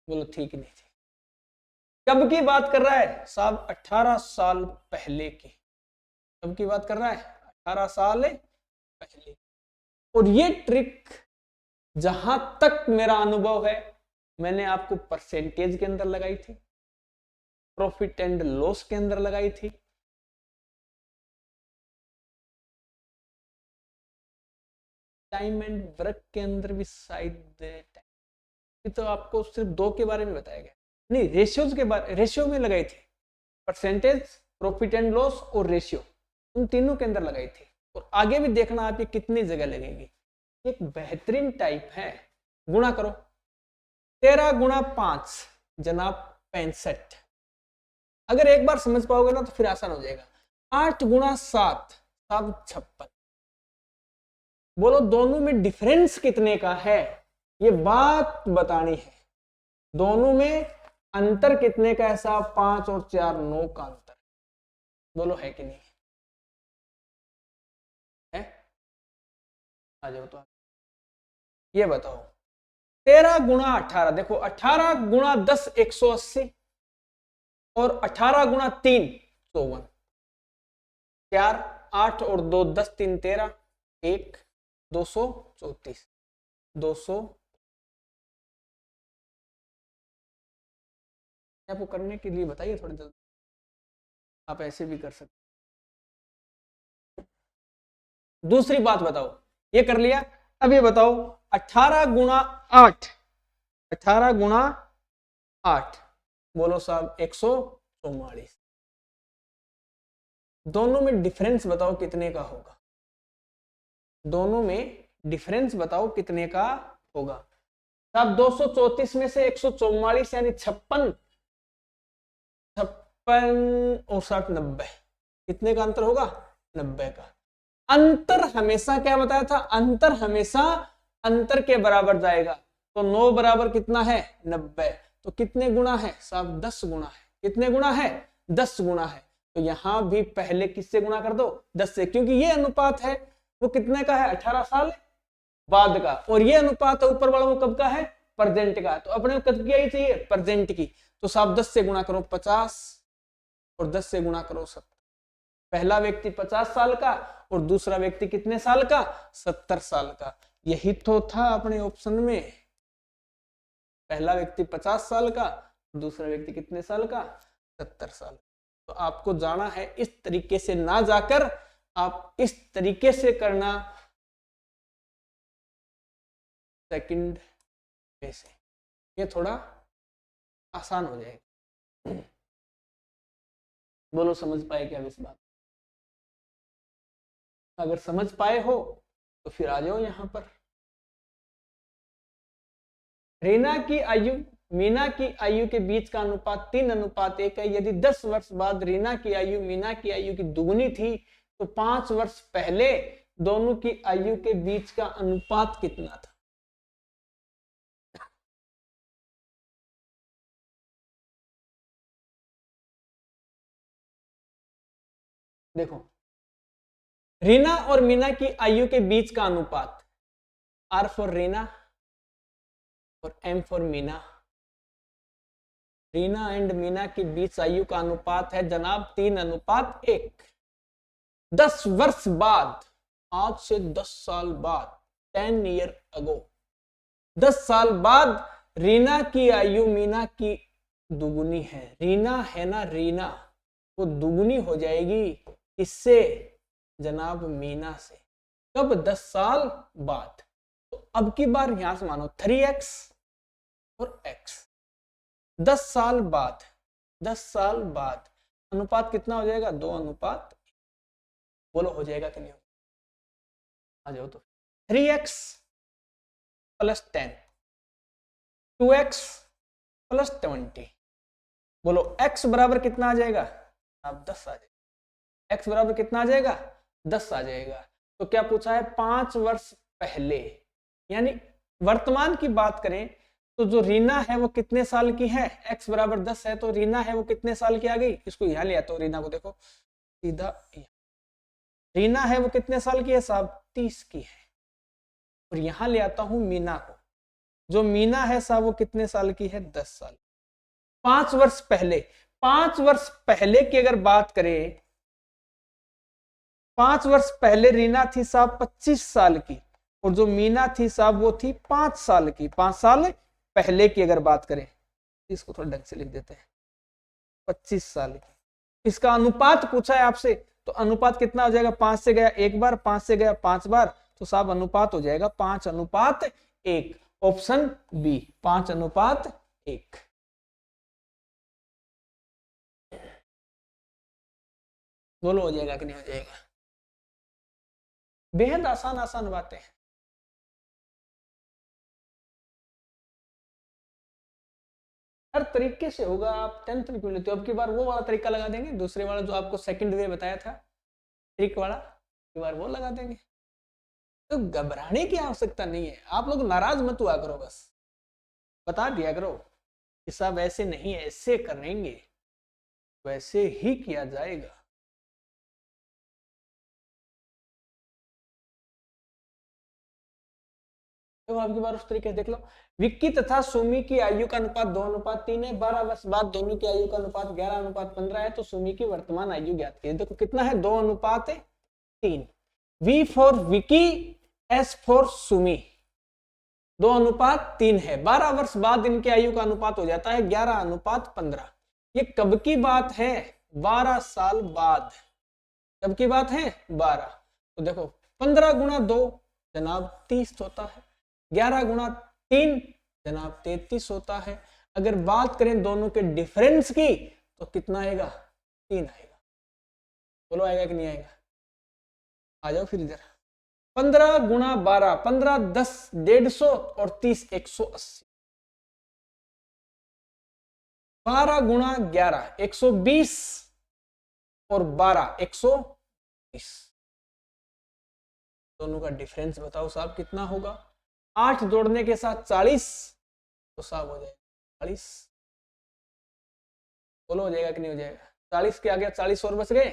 बोलो ठीक नहीं थी? कब की बात कर रहा है साहब? 18 साल पहले की। कब की बात कर रहा है? 18 साल पहले। और ये ट्रिक जहां तक मेरा अनुभव है मैंने आपको परसेंटेज के अंदर लगाई थी, प्रॉफिट एंड लॉस के अंदर लगाई थी, टाइम एंड वर्क के अंदर भी शायद, तो आपको सिर्फ 2 के बारे में बताया गया नहीं, रेशियोज के बारे, रेशियो में लगाई थी, परसेंटेज, प्रॉफिट एंड लॉस और रेशियो, उन तीनों के अंदर लगाई थी। और आगे भी देखना आप ये कितनी जगह लगेगी। एक बेहतरीन टाइप है, गुणा करो, 13 गुणा 5 जनाब 65। अगर एक बार समझ पाओगे ना तो फिर आसान हो जाएगा। 8 गुणा 7 56। बोलो दोनों में डिफरेंस कितने का है, ये बात बतानी है। दोनों में अंतर कितने का है साहब? 5 और 4 9 का अंतर। बोलो है कि नहीं है? आ जाओ तो ये बताओ। 13 गुणा 18, देखो 18 गुणा 10 180 और 18 गुणा 3 54। 4 8 और 2 10 3 13 1 234 200। आपको करने के लिए बताइए थोड़ी जल्दी, आप ऐसे भी कर सकते। दूसरी बात बताओ, ये कर लिया। अब ये बताओ 18 गुणा 8, 18 गुणा 8 बोलो साहब 144। दोनों में डिफरेंस बताओ कितने का होगा? दोनों में डिफरेंस बताओ कितने का होगा साहब? 234 में से 144 यानी 56 और 60 90, कितने का अंतर होगा? 90 का। अंतर हमेशा क्या बताया था? अंतर हमेशा अंतर के बराबर जाएगा। तो 9 बराबर कितना है? 90। तो कितने गुना है साहब? 10 गुना है। कितने गुना है? 10 गुना है। तो यहां भी पहले किससे गुना कर दो? 10 से, क्योंकि ये अनुपात है वो कितने का है? 18 साल बाद का। और ये अनुपात है ऊपर वाला वो कब का है? प्रेजेंट का। तो अपने कब की आई चाहिए? प्रेजेंट की। तो साहब 10 से गुणा करो 50 और 10 से गुणा करो 70। पहला व्यक्ति 50 साल का और दूसरा व्यक्ति कितने साल का? 70 साल का। यही तो था अपने ऑप्शन में। पहला व्यक्ति 50 साल का, दूसरा व्यक्ति कितने साल का? 70 साल। तो आपको जाना है इस तरीके से, ना जाकर आप इस तरीके से करना सेकंड पे से, ये थोड़ा आसान हो जाएगा। बोलो समझ पाए क्या इस बात? अगर समझ पाए हो तो फिर आ जाओ यहां पर। रीना की आयु मीना की आयु के बीच का अनुपात 3:1 है। यदि 10 वर्ष बाद रीना की आयु मीना की आयु की दुगनी थी तो 5 वर्ष पहले दोनों की आयु के बीच का अनुपात कितना था? देखो, रीना और मीना की आयु के बीच का अनुपात, आर फॉर रीना और M for Meena. Reena and Meena के बीच आयु का अनुपात है जनाब 3:1। 10 वर्ष बाद, आज से 10 साल बाद, 10 ईयर अगो, 10 साल बाद रीना की आयु मीना की दुगुनी है। रीना है ना, रीना वो दुगुनी हो जाएगी इससे जनाब मीना से। कब? 10 साल बाद। तो अब की बार यहां से मानो 3x और x। 10 साल बाद, 10 साल बाद अनुपात कितना हो जाएगा? 2:1। बोलो हो जाएगा कि नहीं? आ जाओ तो। 3x plus 10, 2x plus 20। बोलो x बराबर कितना आ जाएगा? अब 10 आ जाएगा। x बराबर कितना आ जाएगा? 10 आ जाएगा। तो क्या पूछा है? 5 वर्ष पहले, यानी वर्तमान की बात करें तो जो रीना है वो कितने साल की है? x बराबर 10 है तो रीना है वो कितने साल की आ गई? इसको यहां ले आता हूं, रीना को देखो सीधा। रीना है वो कितने साल की है साहब? 30 की है। और यहां ले आता हूं मीना को, जो मीना है साहब वो कितने साल की है? 10 साल। 5 वर्ष पहले, 5 वर्ष पहले की अगर बात करें, 5 वर्ष पहले रीना थी साहब 25 साल की, और जो मीना थी साहब वो थी 5 साल की। 5 साल पहले की अगर बात करें, इसको थोड़ा ढंग से लिख देते हैं, 25 साल की। इसका अनुपात पूछा है आपसे, तो अनुपात कितना हो जाएगा? 5 से गया एक बार, 5 से गया 5 बार, तो साहब अनुपात हो जाएगा 5:1। Option B 5:1। बोलो हो जाएगा कि नहीं हो जाएगा? बेहद आसान आसान बातें हैं। हर तरीके से होगा। आप टेंथ में क्यों लेते हो? अब की बार वो वाला तरीका लगा देंगे, दूसरे वाला जो आपको सेकंड वे बताया था ट्रिक वाला, की बार वो लगा देंगे। तो घबराने की आवश्यकता नहीं है। आप लोग नाराज मत हुआ करो, बस बता दिया करो कि साहब ऐसे नहीं, ऐसे करेंगे, वैसे ही किया जाएगा। तो आपकी बार उस तरीके देख लो। विक्की तथा सुमी की आयु का अनुपात 2:3 है। 12 वर्ष बाद दोनों की आयु का अनुपात 11:15 है। तो सुमी की वर्तमान आयु ज्ञात कीजिए। देखो कितना है, 2:3। V for Vicky, S for Sumi, 2:3 है। 12 वर्ष बाद इनके आयु का अनुपात हो जाता है 11:15। ये कब की बात है? 12 साल बाद। कब की बात है? 12। तो देखो 15 गुणा 2 जनाब 30 होता है, 11 गुणा 3 जनाब 33 होता है। अगर बात करें दोनों के डिफरेंस की तो कितना आएगा? 3 आएगा। बोलो आएगा कि नहीं आएगा? आ जाओ फिर इधर। 15 गुणा 12, 15 10 150 और 30 180। 12 गुणा 11 120 और 12 120। दोनों का डिफरेंस बताओ साहब कितना होगा? 8 जोड़ने के साथ 40, तो साहब हो जाएगा 40। बोलो हो जाएगा कि नहीं हो जाएगा? 40 के आगे 40 और बच गए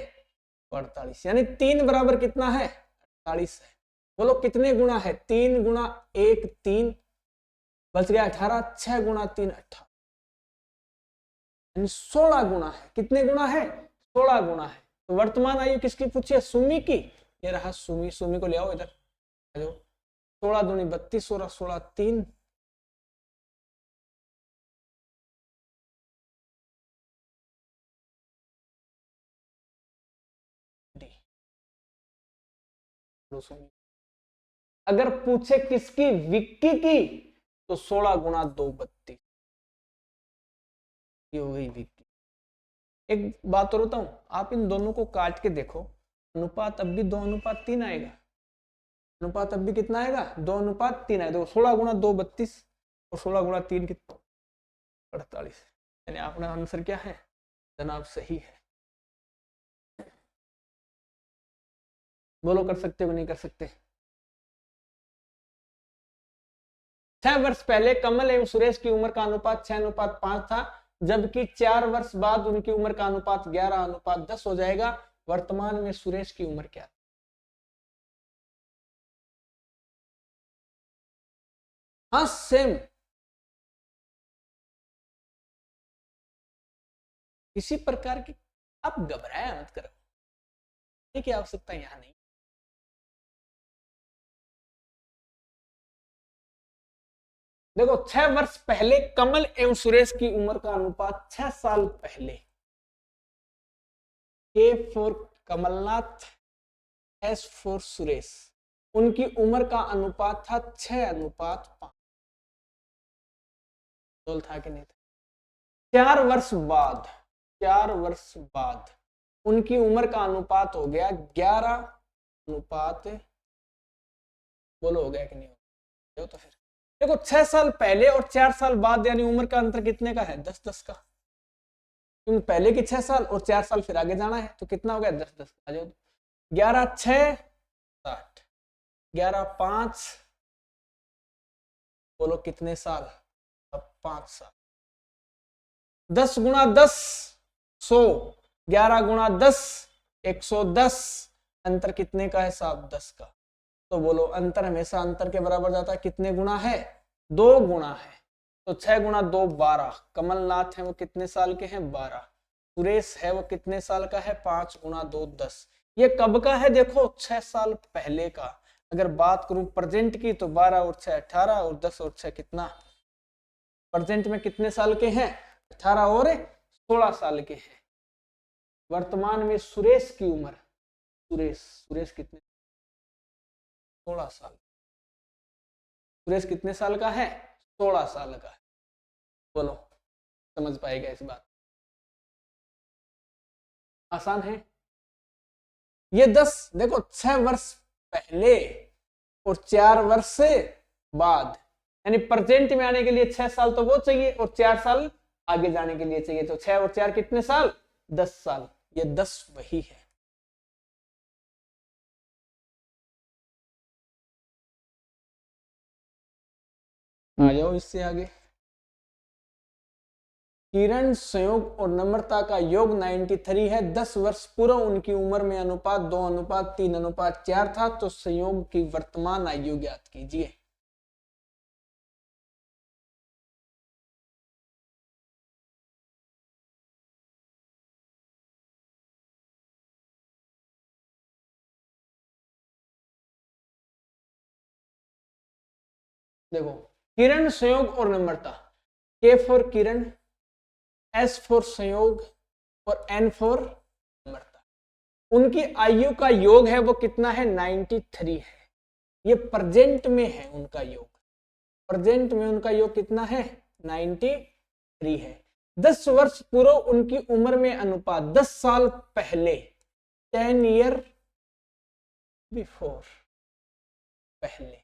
48, यानी 3 बराबर कितना है? 48 है। बोलो कितने गुणा है? 3 गुणा 1 3, बच गया 18, 6 गुणा 3 18, यानी 16 गुणा है। कितने गुणा है? 16 गुणा है। तो वर्तमान आयु किसकी पूछी है? सुमी की। ये रहा सुमी। सुमी को ले आओ इधर, 16 दूनी 32 और 16 3, अगर पूछे किसकी? विक्की की, तो 16 गुणा 2 32, ये हो गई विक्की। एक बात और बताऊं, आप इन दोनों को काट के देखो, अनुपात अब भी 2:3 आएगा। अनुपात अब भी कितना आएगा? 2:3 आएगा। देखो 16 गुणा 2 32 और 16 गुणा 3 कितना? 48। यानी अपना आंसर क्या है जनाब? सही है। बोलो कर सकते हो नहीं कर सकते? 6 वर्ष पहले कमल एवं सुरेश की उम्र का अनुपात 6:5 था, जबकि 4 वर्ष बाद उनकी उम्र का अनुपात 11:10 हो जाएगा। वर्तमान में सुरेश की उम्र क्या? हाँ सेम। किसी प्रकार की आप घबराया मत करो, की आवश्यकता यहां नहीं। देखो 6 वर्ष पहले कमल एवं सुरेश की उम्र का अनुपात 6 साल पहले। K for Kamalnath, S for Suresh, उनकी उम्र का अनुपात था 6:5। बोल था कि नहीं था? 4 वर्ष बाद, 4 वर्ष बाद उनकी उम्र का अनुपात हो गया 11:। बोलो हो गया कि नहीं हो? तो फिर देखो 6 साल पहले और 4 साल बाद यानी उम्र का अंतर कितने का है? 10-10 का। क्योंकि पहले की 6 साल और 4 साल फिर आगे जाना है, तो कितना हो गया? 10-10। आ जाओ। 11×6 60, 11×5 बोलो कितने साल? अब 5 साल। 10 गुणा 10 100, 11 गुणा 10 110। अंतर कितने का है साहब? 10 का। तो बोलो अंतर हमेशा अंतर के बराबर जाता है। कितने गुणा है? 2 गुणा है। तो 6 गुणा 2 12। कमलनाथ है वो कितने साल के हैं? 12। सुरेश है वो कितने साल का है? 5 गुणा 2 10। ये कब का है? देखो 6 साल पहले का। अगर बात करूं प्रेजेंट की तो 12 और 6 18 और 10 और 6 कितना? प्रेजेंट में कितने साल के हैं? 18 और 16 साल के हैं। वर्तमान में सुरेश की उम्र, सुरेश कितने? 16 साल। सुरेश कितने साल का है? 16 साल का है। बोलो समझ पाएगा इस बात? आसान है ये। 10 देखो 6 वर्ष पहले और 4 वर्ष बाद, यानी प्रेजेंट में आने के लिए 6 साल तो वो चाहिए और 4 साल आगे जाने के लिए चाहिए। तो 6 और 4 कितने साल? 10 साल। ये 10 वही है। आ जाओ इससे आगे। किरण, संयोग और नम्रता का योग 93 है। 10 वर्ष पूर्व उनकी उम्र में अनुपात 2:3:4 था। तो संयोग की वर्तमान आयु ज्ञात कीजिए। देखो किरण, संयोग और नम्रता, K for Kiran, S for संयोग और N फॉर नम्रता। उनकी आयु का योग है वो कितना है? 93 है। ये प्रेजेंट में है उनका योग। प्रेजेंट में उनका योग कितना है? 93 है। 10 वर्ष पूर्व उनकी उम्र में अनुपात 10 साल पहले, 10 ईयर बिफोर, पहले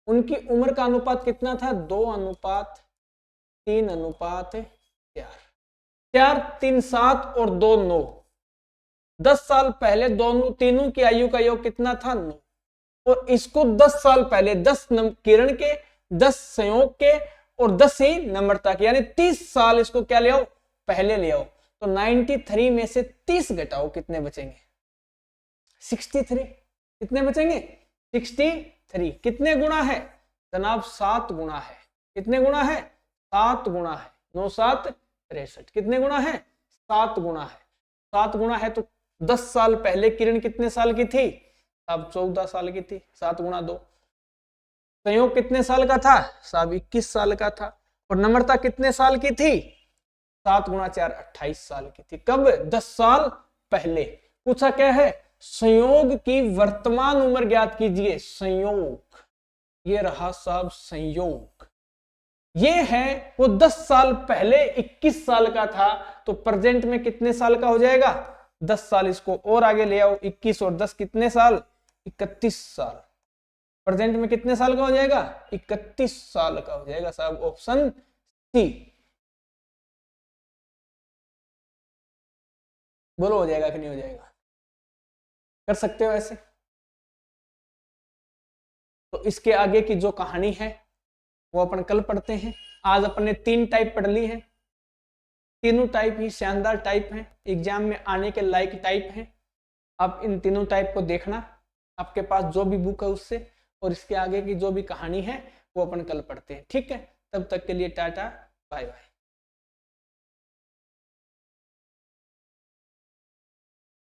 उनकी उम्र का अनुपात कितना था? 2:3:4। 4 3 7 और 2 9। 10 साल पहले दोनों तीनों की आयु का योग कितना था? 9। और इसको 10 साल पहले 10 किरण के, 10 संयोग के और 10 ही नम्रता के, यानी 30 साल इसको क्या ले आओ? पहले ले आओ। तो 93 में से 30 घटाओ, कितने बचेंगे? 63। कितने बचेंगे? 63। कितने गुणा है जनाब? 7 गुणा है। कितने गुणा है? 7 गुणा है। 9 7 63। कितने गुणा है? 7 गुणा है। 7 गुणा है तो 10 साल पहले किरण कितने साल की थी? अब 14 साल की थी। 7 गुणा 2। संयोग कितने साल का था? साहब 21 साल का था। और नम्रता कितने साल की थी? 7 गुणा 4 28 साल की थी। कब? 10 साल पहले। पूछा क्या है? संयोग की वर्तमान उम्र ज्ञात कीजिए। संयोग, ये रहा साहब संयोग। ये है वो 10 साल पहले 21 साल का था। तो प्रेजेंट में कितने साल का हो जाएगा? 10 साल। इसको और आगे ले आओ। 21 और 10 कितने साल? 31 साल। प्रेजेंट में कितने साल का हो जाएगा? 31 साल का हो जाएगा साहब। Option C. बोलो हो जाएगा कि नहीं हो जाएगा? कर सकते हो ऐसे? तो इसके आगे की जो कहानी है वो अपन कल पढ़ते हैं। आज अपन ने 3 टाइप पढ़ ली है। तीनों टाइप ही शानदार टाइप हैं, एग्जाम में आने के लायक टाइप हैं। आप इन तीनों टाइप को देखना, आपके पास जो भी बुक है उससे, और इसके आगे की जो भी कहानी है वो अपन कल पढ़ते हैं। ठीक है, तब तक के लिए टाटा बाय बाय।